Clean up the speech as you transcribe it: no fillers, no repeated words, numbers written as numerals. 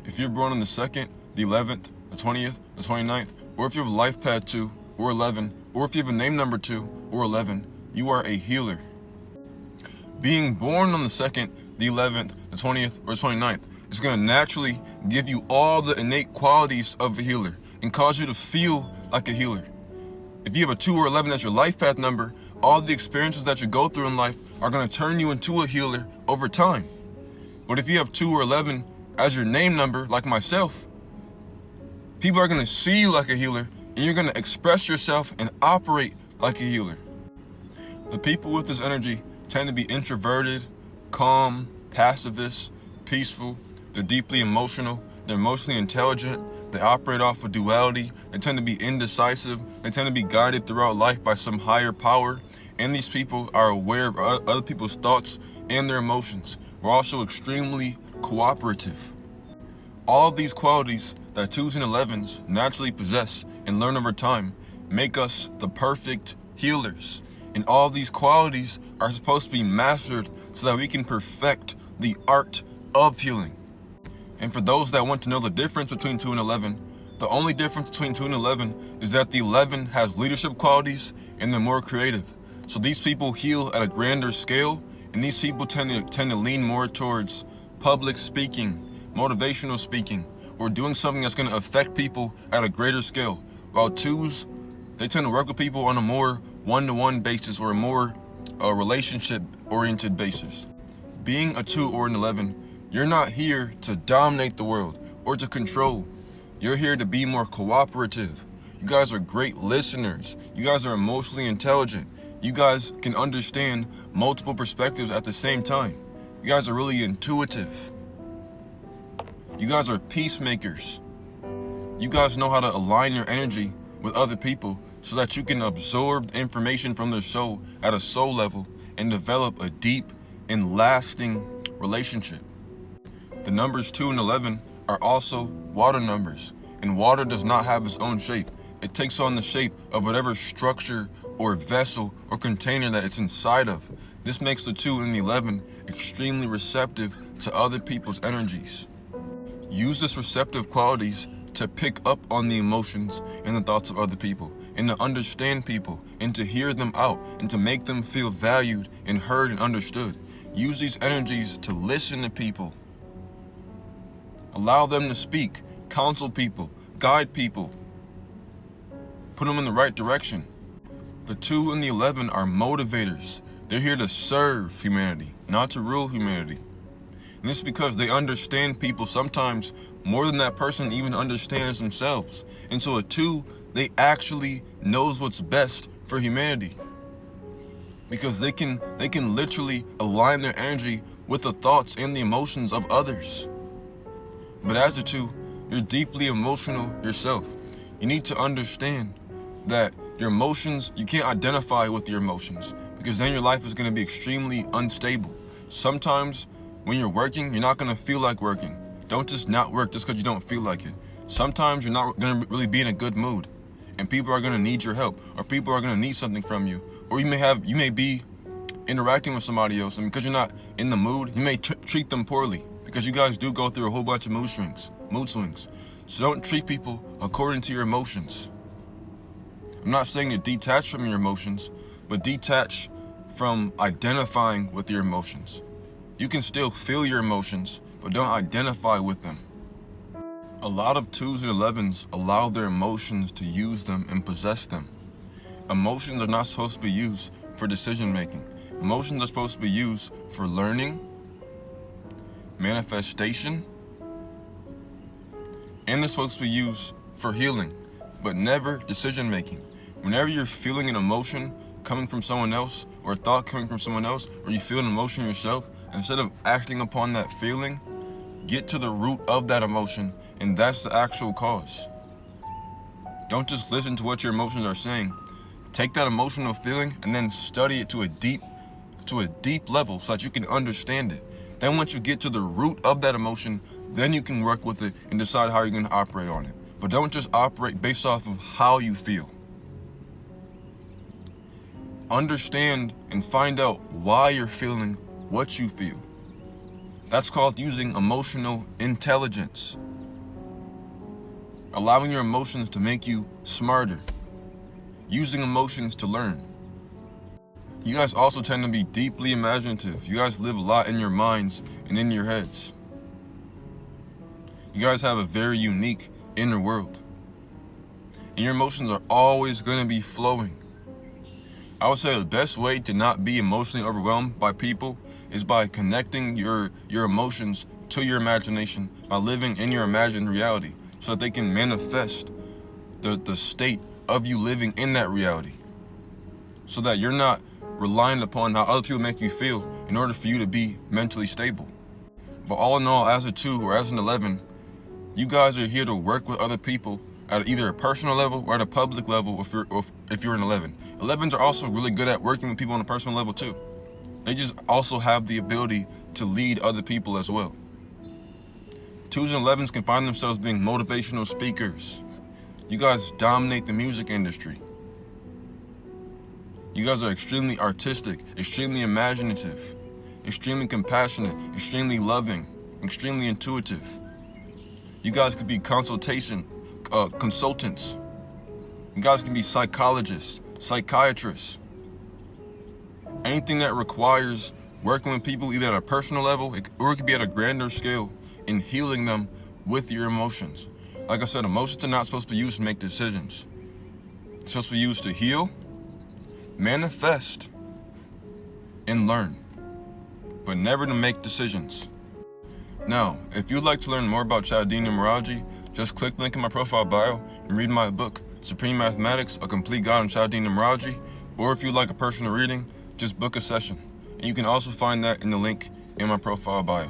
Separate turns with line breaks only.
If you're born on the 2nd, the 11th, the 20th, the 29th, or if you have Lifepath 2 or 11, or if you have a name number 2 or 11, you are a healer. Being born on the 2nd, the 11th, the 20th, or 29th is going to naturally give you all the innate qualities of a healer and cause you to feel like a healer. If you have a 2 or 11 as your life path number, all the experiences that you go through in life are going to turn you into a healer over time. But if you have 2 or 11 as your name number, like myself, people are going to see you like a healer and you're going to express yourself and operate like a healer. The people with this energy tend to be introverted, calm, pacifist, peaceful. They're deeply emotional. They're emotionally intelligent. They operate off of duality. They tend to be indecisive. They tend to be guided throughout life by some higher power. And these people are aware of other people's thoughts and their emotions. We're also extremely cooperative. All of these qualities that 2s and 11s naturally possess and learn over time make us the perfect healers. And all these qualities are supposed to be mastered so that we can perfect the art of healing. And for those that want to know the difference between 2 and 11, the only difference between 2 and 11 is that the 11 has leadership qualities and they're more creative. So these people heal at a grander scale, and these people tend to lean more towards public speaking, motivational speaking, or doing something that's going to affect people at a greater scale. While 2s, they tend to work with people on a more one-to-one basis or a more relationship-oriented basis. Being a 2 or an 11, you're not here to dominate the world or to control. You're here to be more cooperative. You guys are great listeners. You guys are emotionally intelligent. You guys can understand multiple perspectives at the same time. You guys are really intuitive. You guys are peacemakers. You guys know how to align your energy with other people so that you can absorb information from their soul at a soul level and develop a deep and lasting relationship. The numbers 2 and 11 are also water numbers, and water does not have its own shape. It takes on the shape of whatever structure or vessel or container that it's inside of. This makes the 2 and the 11 extremely receptive to other people's energies. Use this receptive qualities to pick up on the emotions and the thoughts of other people, and to understand people, and to hear them out, and to make them feel valued and heard and understood. Use these energies to listen to people. Allow them to speak, counsel people, guide people, put them in the right direction. The 2 and the 11 are motivators. They're here to serve humanity, not to rule humanity. And this is because they understand people sometimes more than that person even understands themselves. And so a 2, they actually knows what's best for humanity, because they can literally align their energy with the thoughts and the emotions of others. But as a 2, you're deeply emotional yourself. You need to understand that your emotions, you can't identify with your emotions, because then your life is going to be extremely unstable. Sometimes when you're working, you're not going to feel like working. Don't just not work just because you don't feel like it. Sometimes you're not going to really be in a good mood, and people are going to need your help, or people are going to need something from you, or you may be interacting with somebody else, and because you're not in the mood, you may treat them poorly, because you guys do go through a whole bunch of mood swings. So don't treat people according to your emotions. I'm not saying to detach from your emotions, but detach from identifying with your emotions. You can still feel your emotions, but don't identify with them. A lot of 2s and 11s allow their emotions to use them and possess them. Emotions are not supposed to be used for decision making. Emotions are supposed to be used for learning, manifestation, and they're supposed to be used for healing, but never decision making. Whenever you're feeling an emotion coming from someone else, or a thought coming from someone else, or you feel an emotion yourself, instead of acting upon that feeling, get to the root of that emotion, and that's the actual cause. Don't just listen to what your emotions are saying. Take that emotional feeling and then study it to a deep level so that you can understand it. Then once you get to the root of that emotion, then you can work with it and decide how you're going to operate on it. But don't just operate based off of how you feel. Understand and find out why you're feeling what you feel. That's called using emotional intelligence. allowing your emotions to make you smarter, using emotions to learn. You guys also tend to be deeply imaginative. You guys live a lot in your minds and in your heads. You guys have a very unique inner world. And your emotions are always going to be flowing. I would say the best way to not be emotionally overwhelmed by people is by connecting your emotions to your imagination, by living in your imagined reality, so that they can manifest the state of you living in that reality. So that you're not relying upon how other people make you feel in order for you to be mentally stable. But all in all, as a 2 or as an 11, you guys are here to work with other people at either a personal level or at a public level if you're an 11. 11s are also really good at working with people on a personal level too. They just also have the ability to lead other people as well. 2s and 11s can find themselves being motivational speakers. You guys dominate the music industry. You guys are extremely artistic, extremely imaginative, extremely compassionate, extremely loving, extremely intuitive. You guys could be consultants. You guys can be psychologists, psychiatrists. Anything that requires working with people either at a personal level or it could be at a grander scale in healing them with your emotions. Like I said, emotions are not supposed to be used to make decisions. It's supposed to be used to heal, manifest, and learn, but never to make decisions. Now, if you'd like to learn more about Chaldean numerology, just click the link in my profile bio and read my book, Supreme Mathematics, A Complete Guide on Chaldean Numerology, or if you'd like a personal reading, just book a session. And you can also find that in the link in my profile bio.